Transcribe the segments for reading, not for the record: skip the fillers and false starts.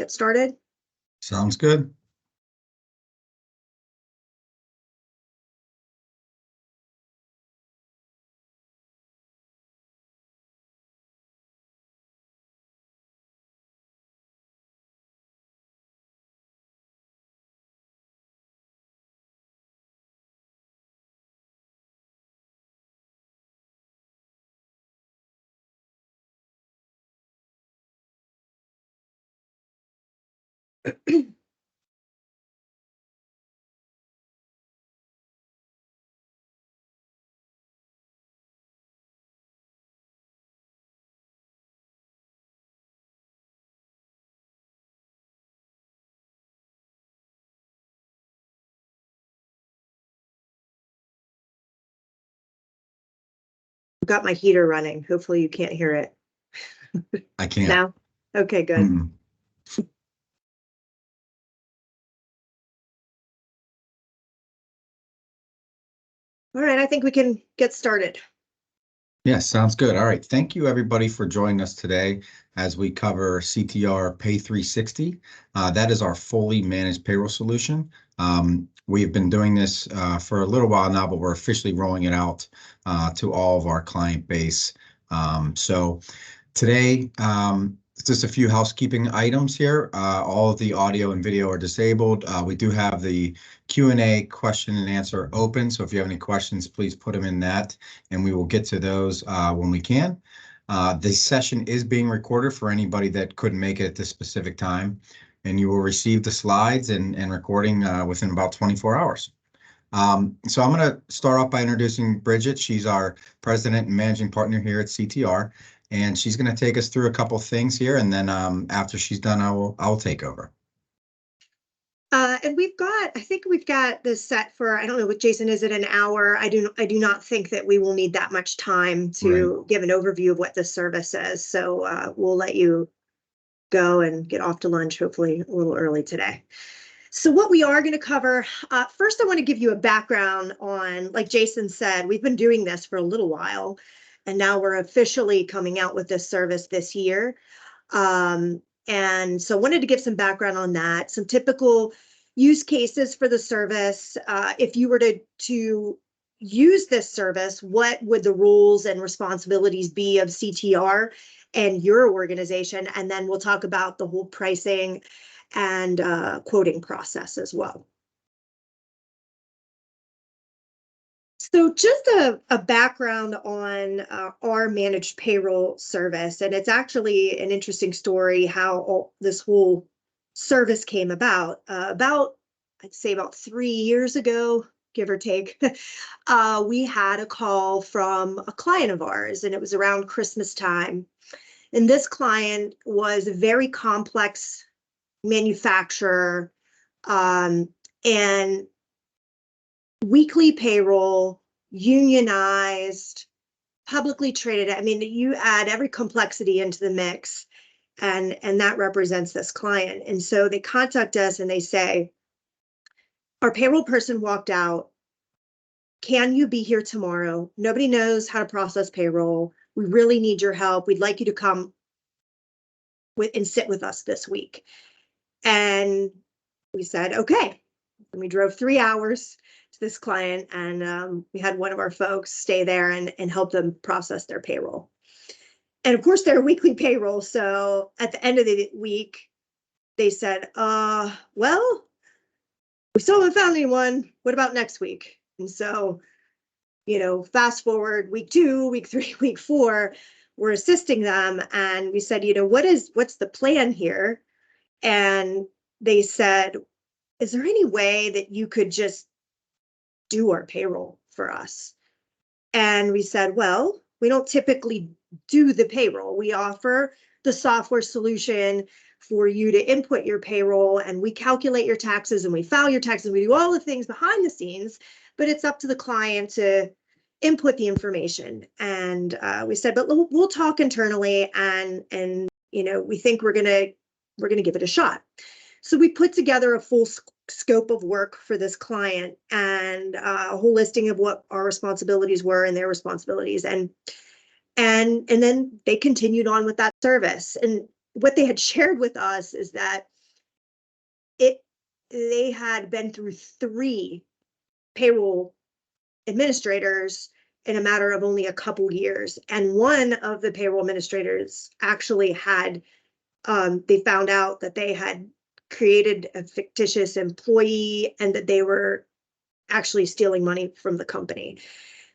get started? Sounds good. I've got my heater running. Hopefully you can't hear it. I can't. Now? Okay, good. Mm. All right, I think we can get started. Yes, sounds good. All right. Thank you, everybody, for joining us today as we cover CTR Pay 360. That is our fully managed payroll solution. We've been doing this for a little while now, but we're officially rolling it out to all of our client base. So today, just a few housekeeping items here. All of the audio and video are disabled. We do have the Q&A question and answer open. So if you have any questions, please put them in that and we will get to those when we can. This session is being recorded for anybody that couldn't make it at this specific time, and you will receive the slides and recording within about 24 hours. So I'm going to start off by introducing Bridget. She's our president and managing partner here at CTR, and she's going to take us through a couple things here, and then after she's done, I'll take over. And I think we've got this set for, I don't know what Jason, is it an hour? I do not think that we will need that much time to give an overview of what this service is. So we'll let you go and get off to lunch, hopefully a little early today. So what we are going to cover, first I want to give you a background on, like Jason said, we've been doing this for a little while, and now we're officially coming out with this service this year. And so I wanted to give some background on that, some typical use cases for the service. If you were to use this service, what would the roles and responsibilities be of CTR and your organization? And then we'll talk about the whole pricing and quoting process as well. So just a background on our managed payroll service, and it's actually an interesting story how this whole service came about. I'd say about 3 years ago, give or take, we had a call from a client of ours, and it was around Christmas time. And this client was a very complex manufacturer, and weekly payroll, unionized, publicly traded. I mean, you add every complexity into the mix, and that represents this client. And so they contact us and they say, our payroll person walked out. Can you be here tomorrow? Nobody knows how to process payroll. We really need your help. We'd like you to come and sit with us this week. And we said, okay. And we drove 3 hours to this client, and we had one of our folks stay there and help them process their payroll. And of course, they're weekly payroll. So at the end of the week, they said, well, we still haven't found anyone. What about next week? And so, fast forward week 2, week 3, week 4, we're assisting them. And we said, what's the plan here? And they said, is there any way that you could just do our payroll for us? And we said, well, we don't typically do the payroll. We offer the software solution for you to input your payroll, and we calculate your taxes and we file your taxes. We do all the things behind the scenes, but it's up to the client to input the information. And we said, but we'll talk internally, and we think we're gonna give it a shot. So we put together a full scope of work for this client, and a whole listing of what our responsibilities were and their responsibilities. And then they continued on with that service. And what they had shared with us is that they had been through 3 payroll administrators in a matter of only a couple years. And one of the payroll administrators actually had, they found out that they had created a fictitious employee and that they were actually stealing money from the company.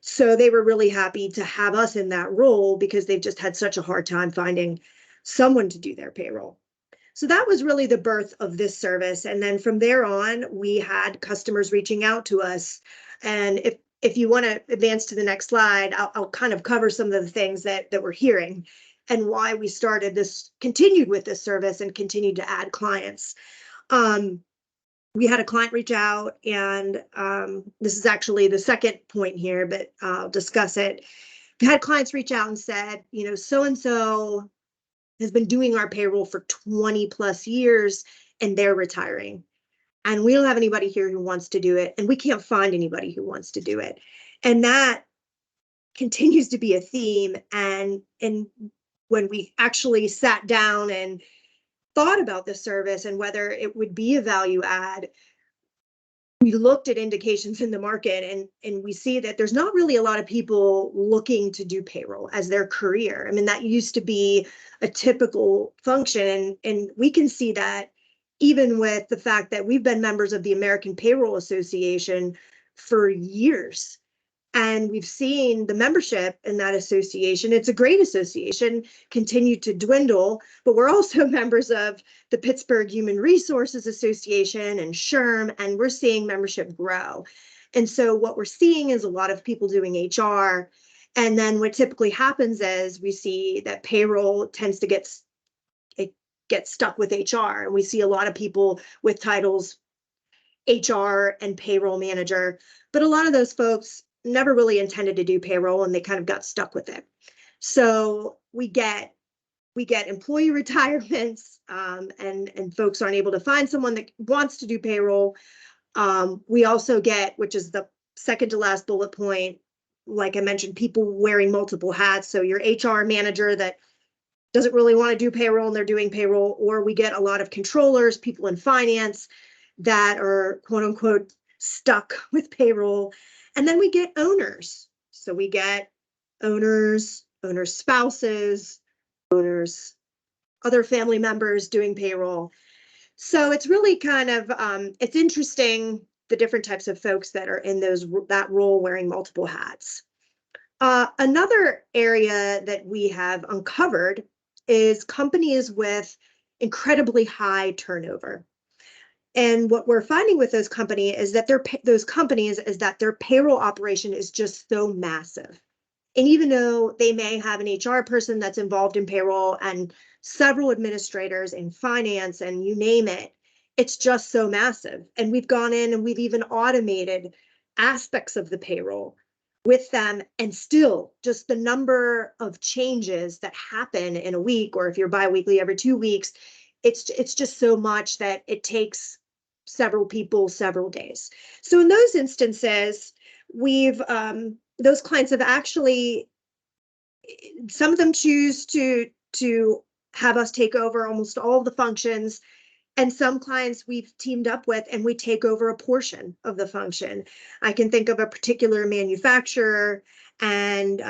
So they were really happy to have us in that role because they've just had such a hard time finding someone to do their payroll. So that was really the birth of this service. And then from there on, we had customers reaching out to us. And if you want to advance to the next slide, I'll kind of cover some of the things that we're hearing and why we started this, continued with this service and continued to add clients. We had a client reach out, and this is actually the second point here, but I'll discuss it. We had clients reach out and said, so-and-so has been doing our payroll for 20 plus years and they're retiring. And we don't have anybody here who wants to do it. And we can't find anybody who wants to do it. And that continues to be a theme. And when we actually sat down and thought about the service and whether it would be a value add, we looked at indications in the market and we see that there's not really a lot of people looking to do payroll as their career. I mean, that used to be a typical function. And we can see that even with the fact that we've been members of the American Payroll Association for years. And we've seen the membership in that association, it's a great association, continue to dwindle, but we're also members of the Pittsburgh Human Resources Association and SHRM, and we're seeing membership grow. And so what we're seeing is a lot of people doing HR. And then what typically happens is we see that payroll tends to get stuck with HR. And we see a lot of people with titles HR and payroll manager, but a lot of those folks never really intended to do payroll and they kind of got stuck with it. So we get employee retirements, and folks aren't able to find someone that wants to do payroll. We also get, which is the second to last bullet point, like I mentioned, people wearing multiple hats. So your HR manager that doesn't really want to do payroll and they're doing payroll, or we get a lot of controllers, people in finance that are quote unquote stuck with payroll. And then we get owners. So we get owners spouses, owners, other family members doing payroll. So it's really kind of, it's interesting, the different types of folks that are in that role wearing multiple hats. Another area that we have uncovered is companies with incredibly high turnover. And what we're finding with those companies is that their payroll operation is just so massive. And even though they may have an HR person that's involved in payroll and several administrators in finance and you name it, it's just so massive. And we've gone in and we've even automated aspects of the payroll with them, and still just the number of changes that happen in a week, or if you're biweekly every 2 weeks, it's just so much that it takes several people several days. So in those instances, we've those clients have actually, some of them choose to have us take over almost all of the functions, and some clients we've teamed up with and we take over a portion of the function. I can think of a particular manufacturer, and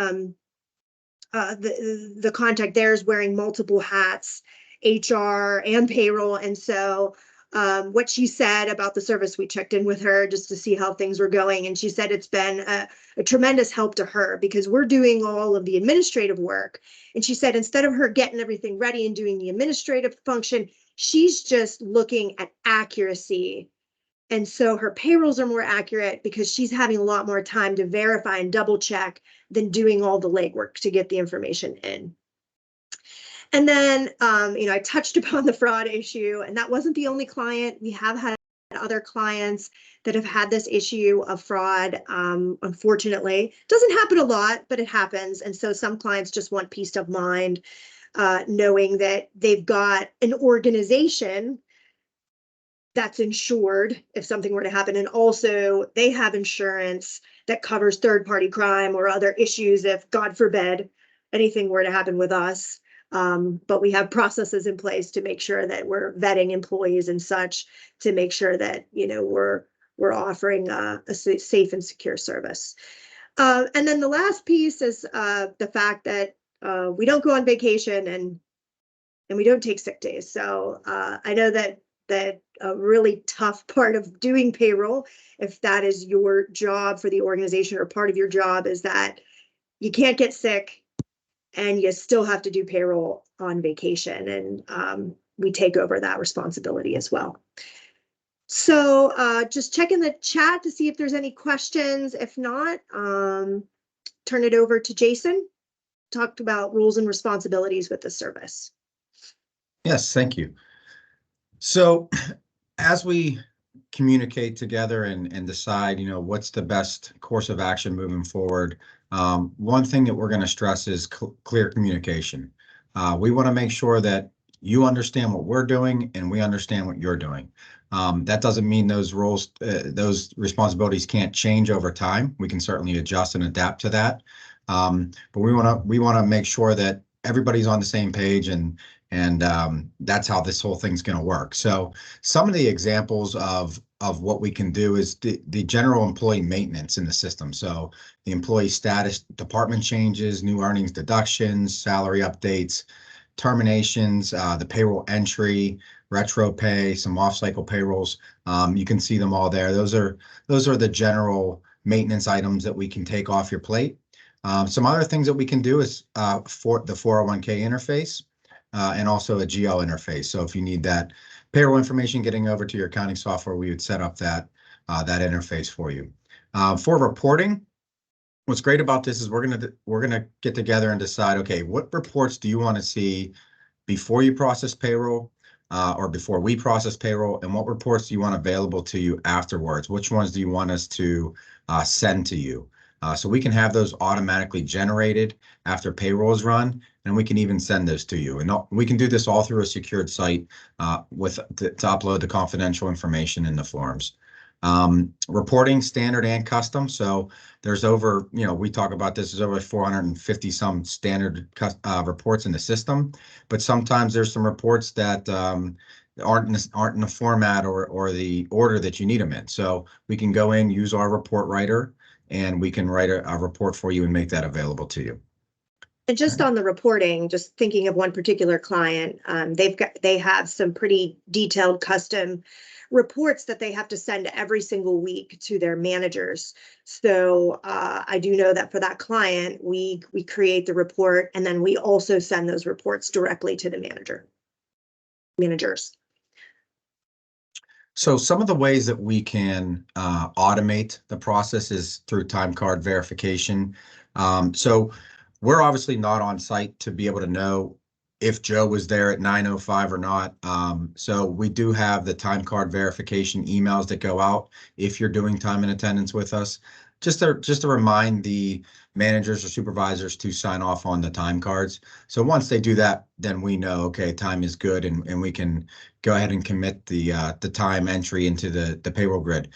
the contact there is wearing multiple hats, HR and payroll. And so what she said about the service, we checked in with her just to see how things were going. And she said it's been a tremendous help to her because we're doing all of the administrative work. And she said, instead of her getting everything ready and doing the administrative function, she's just looking at accuracy. And so her payrolls are more accurate because she's having a lot more time to verify and double check than doing all the legwork to get the information in. And then, I touched upon the fraud issue, and that wasn't the only client. We have had other clients that have had this issue of fraud. Unfortunately, it doesn't happen a lot, but it happens. And so some clients just want peace of mind, knowing that they've got an organization that's insured if something were to happen. And also they have insurance that covers third-party crime or other issues if, God forbid, anything were to happen with us. But we have processes in place to make sure that we're vetting employees and such to make sure that, we're offering a safe and secure service. And then the last piece is the fact that we don't go on vacation and we don't take sick days. So I know that a really tough part of doing payroll, if that is your job for the organization or part of your job, is that you can't get sick and you still have to do payroll on vacation. And we take over that responsibility as well. So just check in the chat to see if there's any questions. If not, turn it over to Jason. Talked about rules and responsibilities with the service. Yes, thank you. So as we communicate together and decide, what's the best course of action moving forward, one thing that we're going to stress is clear communication. We want to make sure that you understand what we're doing and we understand what you're doing. That doesn't mean those roles, those responsibilities can't change over time. We can certainly adjust and adapt to that. But we want to make sure that everybody's on the same page, and that's how this whole thing's going to work. So some of the examples of what we can do is the general employee maintenance in the system. So the employee status, department changes, new earnings deductions, salary updates, terminations, the payroll entry, retro pay, some off-cycle payrolls. You can see them all there. Those are the general maintenance items that we can take off your plate. Some other things that we can do is for the 401k interface and also a GL interface. So if you need that payroll information getting over to your accounting software, we would set up that interface for you. For reporting, what's great about this is we're gonna get together and decide, okay, what reports do you want to see before you process payroll or before we process payroll, and what reports do you want available to you afterwards? Which ones do you want us to send to you? So we can have those automatically generated after payroll is run, and we can even send those to you. And we can do this all through a secured site to upload the confidential information in the forms. Reporting standard and custom. So there's over, we talk about this, there's over 450 some standard reports in the system, but sometimes there's some reports that aren't in the format or the order that you need them in. So we can go in, use our report writer, and we can write a report for you and make that available to you. And just on the reporting, just thinking of one particular client, they have some pretty detailed custom reports that they have to send every single week to their managers. So I do know that for that client, we create the report, and then we also send those reports directly to the managers. So some of the ways that we can automate the process is through time card verification. So we're obviously not on site to be able to know if Joe was there at 9:05 or not. So we do have the time card verification emails that go out if you're doing time and attendance with us, just to remind the managers or supervisors to sign off on the time cards. So once they do that, then we know, okay, time is good, and we can go ahead and commit the time entry into the payroll grid.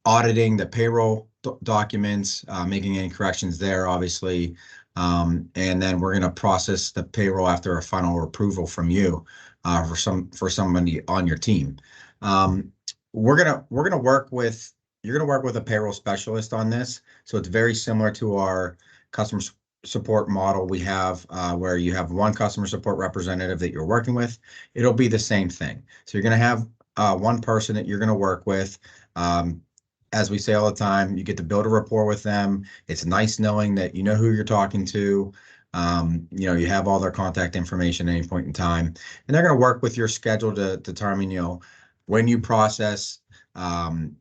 Auditing the payroll documents, making any corrections there, obviously. And then we're going to process the payroll after a final approval from you for somebody on your team. You're going to work with a payroll specialist on this. So it's very similar to our customer support model we have, where you have one customer support representative that you're working with. It'll be the same thing. So you're going to have one person that you're going to work with. As we say all the time, you get to build a rapport with them. It's nice knowing that you know who you're talking to. You have all their contact information at any point in time, and they're going to work with your schedule to determine, when you process,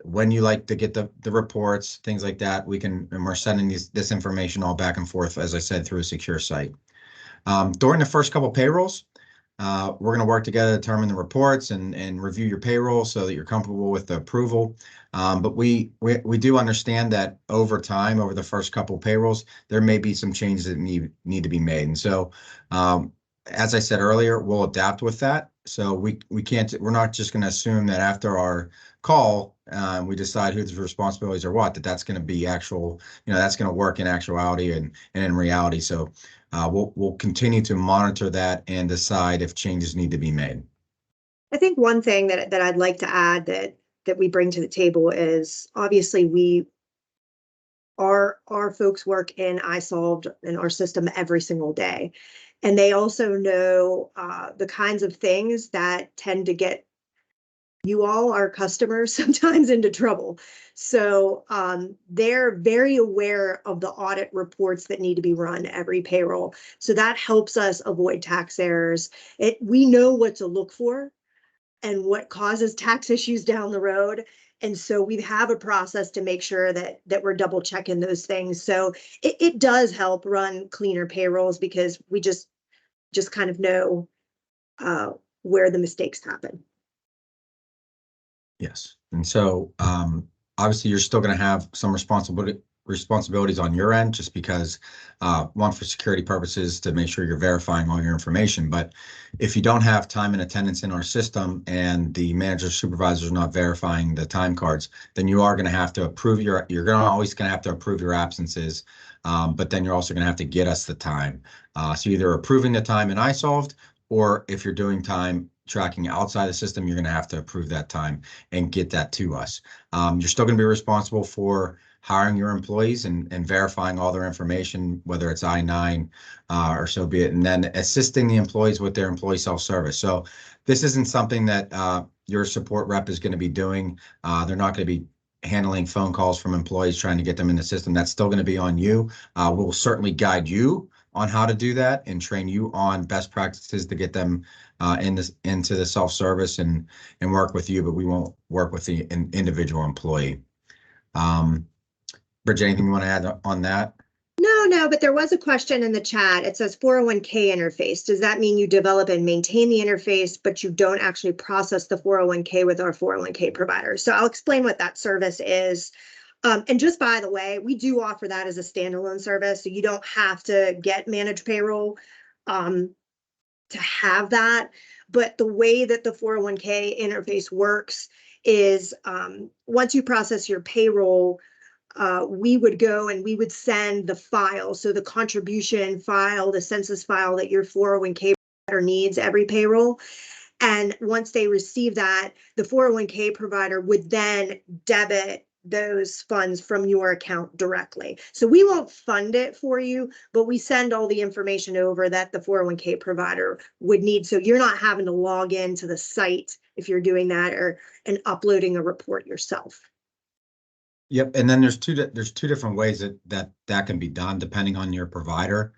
when you like to get the reports, things like that. And we're sending this information all back and forth, as I said, through a secure site. During the first couple payrolls, we're going to work together to determine the reports and review your payroll so that you're comfortable with the approval. But we do understand that over time, over the first couple payrolls, there may be some changes that need to be made. And so, as I said earlier, we'll adapt with that. So we're not just going to assume that after our call, we decide whose responsibilities are what, that's going to be actual, that's going to work in actuality and in reality. So we'll continue to monitor that and decide if changes need to be made. I think one thing that I'd like to add that we bring to the table is obviously our folks work in iSolved in our system every single day. And they also know the kinds of things that tend to get you all, our customers, sometimes into trouble. So they're very aware of the audit reports that need to be run every payroll. So that helps us avoid tax errors. We know what to look for and what causes tax issues down the road. And so we have a process to make sure that we're double checking those things. So it does help run cleaner payrolls because we just kind of know where the mistakes happen. Yes. And so obviously you're still going to have some responsibilities on your end, just because one, for security purposes, to make sure you're verifying all your information. But if you don't have time and attendance in our system and the manager supervisor is not verifying the time cards, then you are going to have to approve you're always going to have to approve your absences. But then you're also going to have to get us the time. So either approving the time in iSolved, or if you're doing time tracking outside the system, you're going to have to approve that time and get that to us. You're still going to be responsible for hiring your employees and verifying all their information, whether it's I-9 or so be it, and then assisting the employees with their employee self-service. So this isn't something that your support rep is going to be doing. They're not going to be handling phone calls from employees trying to get them in the system. That's still going to be on you. We'll certainly guide you on how to do that and train you on best practices to get them into the self-service and work with you, but we won't work with the individual employee. Bridget, anything you want to add on that? No, but there was a question in the chat. It says 401k interface. Does that mean you develop and maintain the interface, but you don't actually process the 401k with our 401k provider? So I'll explain what that service is. And just by the way, we do offer that as a standalone service. So you don't have to get managed payroll to have that. But the way that the 401k interface works is once you process your payroll, we would go and we would send the file. So the contribution file, the census file that your 401k provider needs every payroll. And once they receive that, the 401k provider would then debit those funds from your account directly. So we won't fund it for you, but we send all the information over that the 401k provider would need. So you're not having to log into the site if you're doing that and uploading a report yourself. Yep, and then there's two different ways that can be done depending on your provider.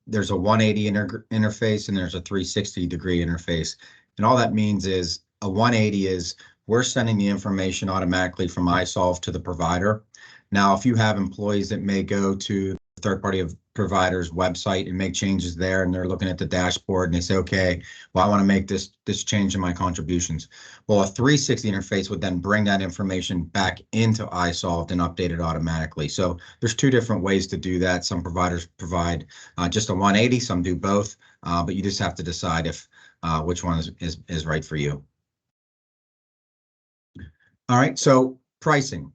There's a 180 interface and there's a 360-degree interface, and all that means is a 180 is we're sending the information automatically from iSolve to the provider. Now, if you have employees that may go to the third-party provider's website and make changes there, and they're looking at the dashboard and they say, okay, well, I want to make this change in my contributions. Well, a 360 interface would then bring that information back into iSolved and update it automatically. So there's two different ways to do that. Some providers provide just a 180, some do both, but you just have to decide if which one is right for you. All right, so pricing.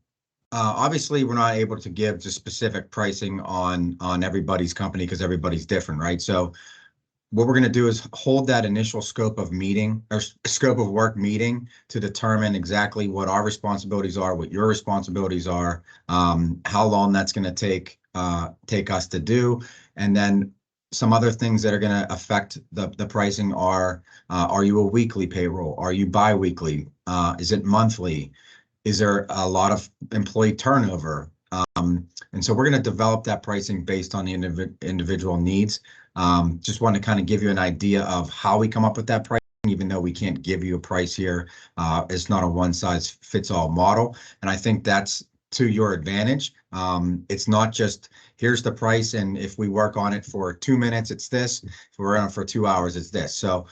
Obviously, we're not able to give just specific pricing on everybody's company because everybody's different, right? So what we're going to do is hold that initial scope of meeting or scope of work meeting to determine exactly what our responsibilities are, what your responsibilities are, how long that's going to take us to do, and then some other things that are going to affect the pricing are you a weekly payroll? Are you bi-weekly? Is it monthly? Is there a lot of employee turnover? And so we're going to develop that pricing based on the individual needs. Just want to kind of give you an idea of how we come up with that price, even though we can't give you a price here. It's not a one-size-fits-all model. And I think that's to your advantage. It's not just here's the price, and if we work on it for 2 minutes, it's this. If we're on it for 2 hours, it's this. So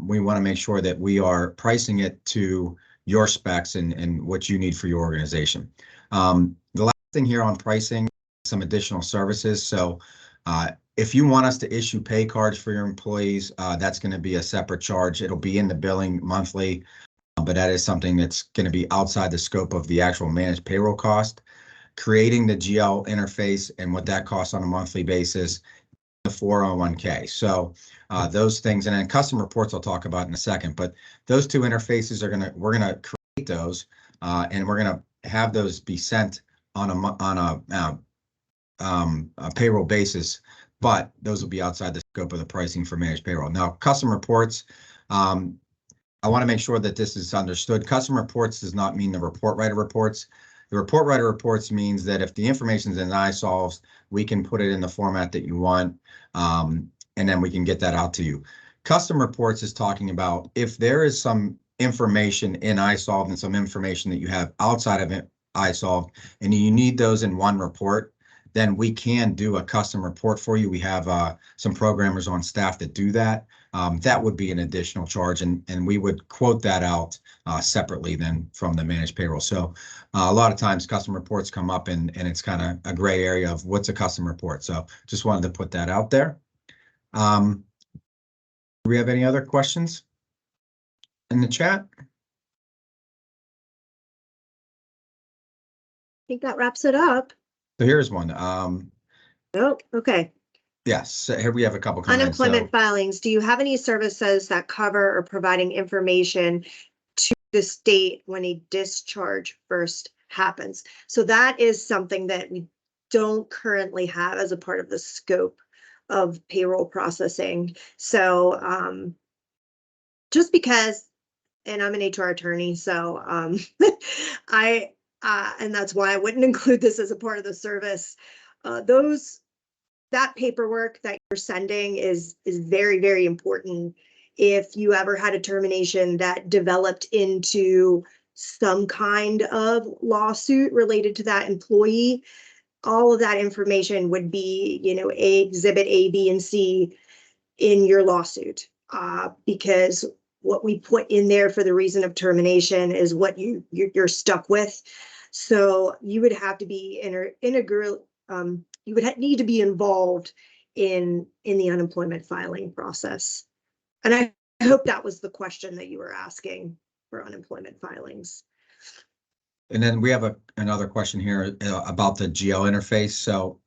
we want to make sure that we are pricing it to your specs and what you need for your organization. The last thing here on pricing, some additional services. So If you want us to issue pay cards for your employees, that's going to be a separate charge. It'll be in the billing monthly, but that is something that's going to be outside the scope of the actual managed payroll cost. Creating the GL interface and what that costs on a monthly basis, the 401k. So those things, and then custom reports I'll talk about in a second, but those two interfaces we're gonna create those, and we're gonna have those be sent on a payroll basis, but those will be outside the scope of the pricing for managed payroll. Now, custom reports, I want to make sure that this is understood. Custom reports does not mean the report writer reports. The report writer reports means that if the information is in iSolved, we can put it in the format that you want, and then we can get that out to you. Custom reports is talking about if there is some information in iSolved and some information that you have outside of it, iSolved, and you need those in one report, then we can do a custom report for you. We have some programmers on staff that do that. That would be an additional charge, and we would quote that out separately then from the managed payroll. So a lot of times custom reports come up and it's kind of a gray area of what's a custom report. So just wanted to put that out there. Do we have any other questions in the chat? I think that wraps it up. So here's one. Oh, okay. Yes, so here we have a couple comments. Unemployment filings. Do you have any services that cover or providing information to the state when a discharge first happens? So that is something that we don't currently have as a part of the scope of payroll processing. So just because, and I'm an HR attorney, so and that's why I wouldn't include this as a part of the service. That paperwork that you're sending is very, very important. If you ever had a termination that developed into some kind of lawsuit related to that employee, all of that information would be, exhibit A, B, and C in your lawsuit, because what we put in there for the reason of termination is what you're stuck with. So you would have to be you would need to be involved in the unemployment filing process. And I hope that was the question that you were asking for unemployment filings. And then we have another question here about the GL interface. So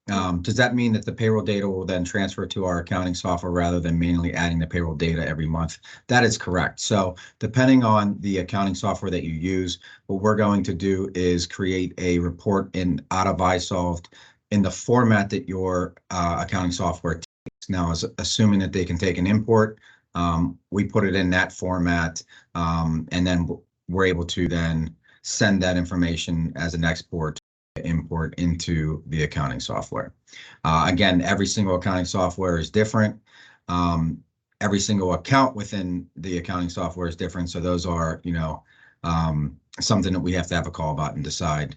does that mean that the payroll data will then transfer to our accounting software rather than manually adding the payroll data every month? That is correct. So depending on the accounting software that you use, what we're going to do is create a report out of iSolved in the format that your accounting software takes. Now, assuming that they can take an import, we put it in that format, and then we're able to then send that information as an export import into the accounting software. Again, every single accounting software is different. Every single account within the accounting software is different. So those are, something that we have to have a call about and decide,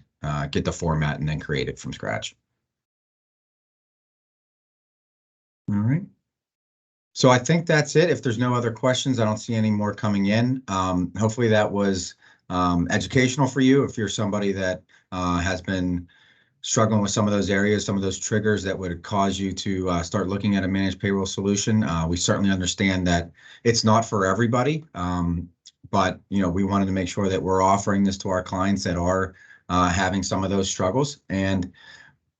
get the format and then create it from scratch. All right. So I think that's it. If there's no other questions, I don't see any more coming in. Hopefully that was educational for you. If you're somebody that has been struggling with some of those areas, some of those triggers that would cause you to start looking at a managed payroll solution, we certainly understand that it's not for everybody. But we wanted to make sure that we're offering this to our clients that are having some of those struggles. And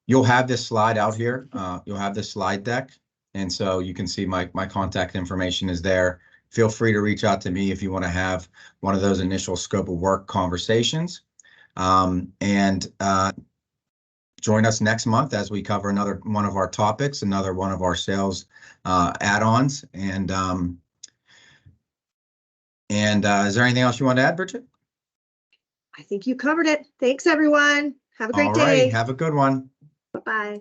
you'll have this slide out here. You'll have this slide deck. And so you can see my contact information is there. Feel free to reach out to me if you want to have one of those initial scope of work conversations. And join us next month as we cover another one of our topics, another one of our sales add-ons. And is there anything else you want to add, Bridget? I think you covered it. Thanks, everyone. Have a great All day. right. Have a good one. Bye-bye.